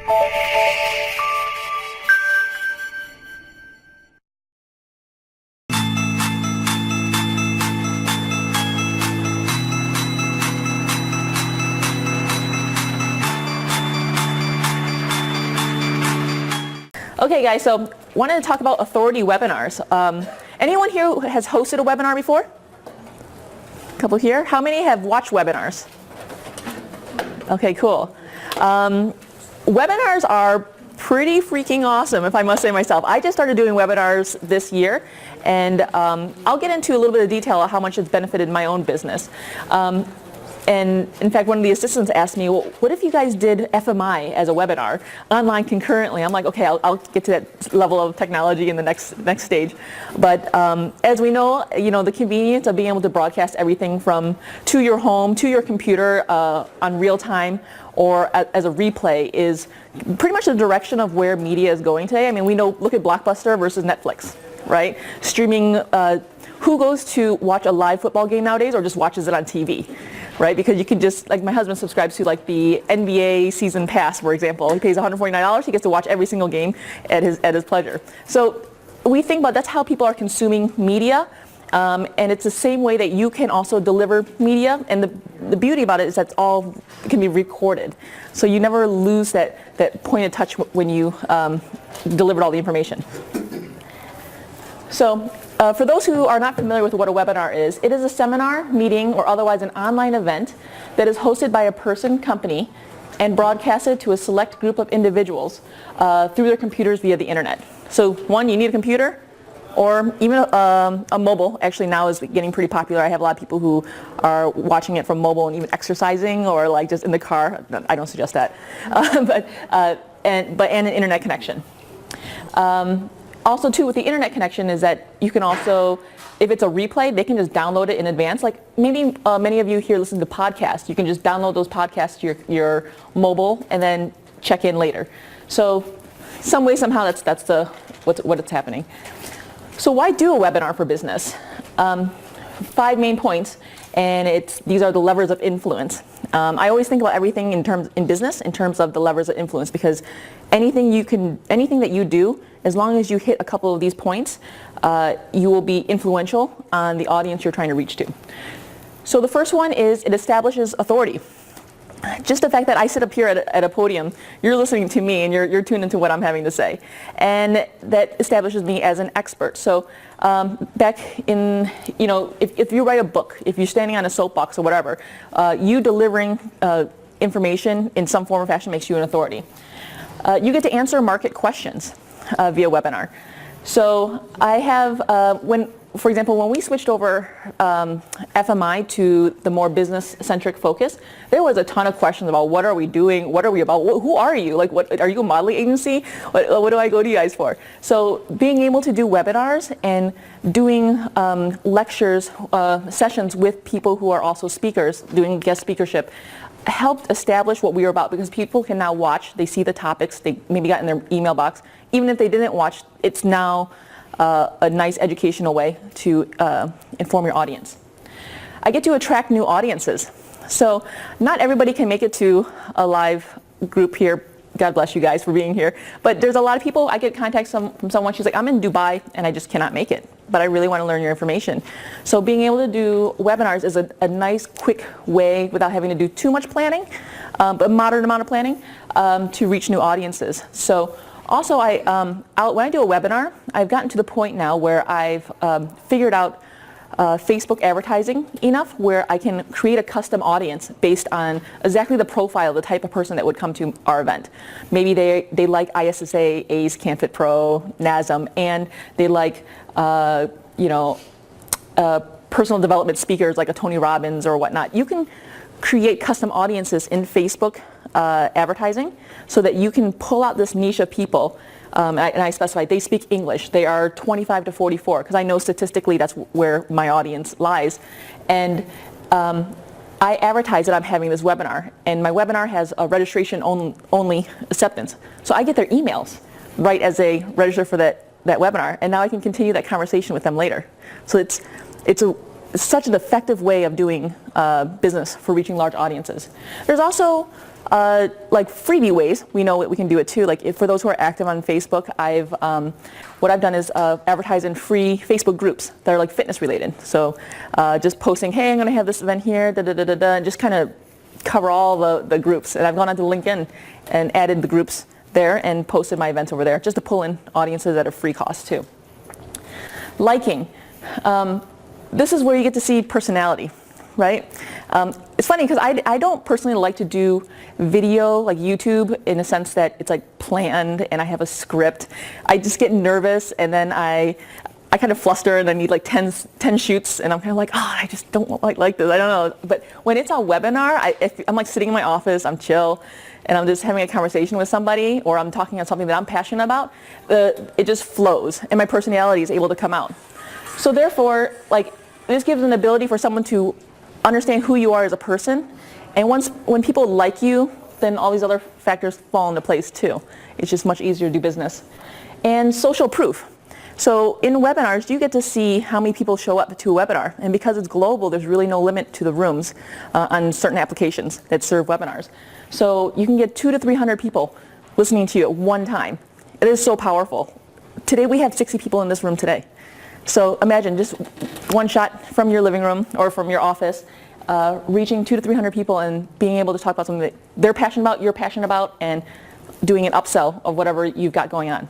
Okay guys, so wanted to talk about authority webinars. Anyone here who has hosted a webinar before? A couple here. How many have watched webinars? Okay, cool. Webinars are pretty freaking awesome, if I must say myself. I just started doing webinars this year, and I'll get into a little bit of detail of how much it's benefited my own business. And in fact, one of the assistants asked me, well, what if you guys did FMI as a webinar online concurrently? I'm like, okay, I'll get to that level of technology in the next stage. But as we know, the convenience of being able to broadcast everything from to your home, to your computer on real time, or as a replay is pretty much the direction of where media is going today. I mean, we know, look at Blockbuster versus Netflix, right? Streaming, who goes to watch a live football game nowadays or just watches it on TV? Right, because you can just, like my husband subscribes to like the NBA season pass, for example. He pays $149, he gets to watch every single game at his pleasure. So we think about that's how people are consuming media, and it's the same way that you can also deliver media, and the beauty about it is that it can be recorded. So you never lose that point of touch when you delivered all the information. So for those who are not familiar with what a webinar is, it is a seminar, meeting, or otherwise an online event that is hosted by a person, company, and broadcasted to a select group of individuals through their computers via the internet. So one, you need a computer, or even a mobile. Actually now is getting pretty popular. I have a lot of people who are watching it from mobile and even exercising, or like just in the car. I don't suggest that. And an internet connection. Also, too, with the internet connection is that you can also, if it's a replay, they can just download it in advance. Like maybe many of you here listen to podcasts. You can just download those podcasts to your mobile and then check in later. So some way, somehow, that's what it's happening. So why do a webinar for business? 5 main points, and these are the levers of influence. I always think about everything in business in terms of the levers of influence, because anything that you do, as long as you hit a couple of these points, you will be influential on the audience you're trying to reach to. So the first one is it establishes authority. Just the fact that I sit up here at a podium, you're listening to me and you're tuned into what I'm having to say. And that establishes me as an expert. So back in, if you write a book, if you're standing on a soapbox or whatever, you delivering information in some form or fashion makes you an authority. You get to answer market questions via webinar. So I have, for example, when we switched over FMI to the more business-centric focus, there was a ton of questions about what are we doing, what are we about, who are you, like what are you a modeling agency, what do I go to you guys for? So being able to do webinars and doing lectures, sessions with people who are also speakers, doing guest speakership, helped establish what we were about, because people can now watch, they see the topics, they maybe got in their email box. Even if they didn't watch, it's now a nice educational way to inform your audience. I get to attract new audiences. So not everybody can make it to a live group here. God bless you guys for being here. But there's a lot of people, I get contacts from someone, she's like, I'm in Dubai and I just cannot make it, but I really want to learn your information. So being able to do webinars is a nice, quick way, without having to do too much planning, but a moderate amount of planning, to reach new audiences. So also, when I do a webinar, I've gotten to the point now where I've figured out Facebook advertising enough where I can create a custom audience based on exactly the profile, the type of person that would come to our event. Maybe they like ISSA, A's, CanFit Pro, NASM, and they like personal development speakers like a Tony Robbins or whatnot. You can create custom audiences in Facebook advertising so that you can pull out this niche of people. And I specify they speak English. They are 25 to 44, because I know statistically that's where my audience lies. And I advertise that I'm having this webinar, and my webinar has a registration only acceptance. So I get their emails right as they register for that webinar, and now I can continue that conversation with them later. So it's it's such an effective way of doing business for reaching large audiences. There's also like freebie ways. We know that we can do it too. Like for those who are active on Facebook, what I've done is advertise in free Facebook groups that are like fitness related. So just posting, hey, I'm going to have this event here, and just kind of cover all the groups. And I've gone onto LinkedIn and added the groups there and posted my events over there just to pull in audiences at a free cost too. Liking. This is where you get to see personality, right? It's funny because I don't personally like to do video like YouTube in a sense that it's like planned and I have a script. I just get nervous and then I kind of fluster and I need like 10 shoots and I'm kind of like, oh, I just don't like this. I don't know. But when it's a webinar, I'm like sitting in my office, I'm chill, and I'm just having a conversation with somebody or I'm talking on something that I'm passionate about, it just flows and my personality is able to come out. So therefore, like, this gives an ability for someone to understand who you are as a person. And when people like you, then all these other factors fall into place too. It's just much easier to do business. And social proof. So in webinars, you get to see how many people show up to a webinar. And because it's global, there's really no limit to the rooms on certain applications that serve webinars. So you can get 200 to 300 people listening to you at one time. It is so powerful. Today we have 60 people in this room today. So imagine just one shot from your living room or from your office, reaching 200 to 300 people and being able to talk about something that they're passionate about, you're passionate about, and doing an upsell of whatever you've got going on.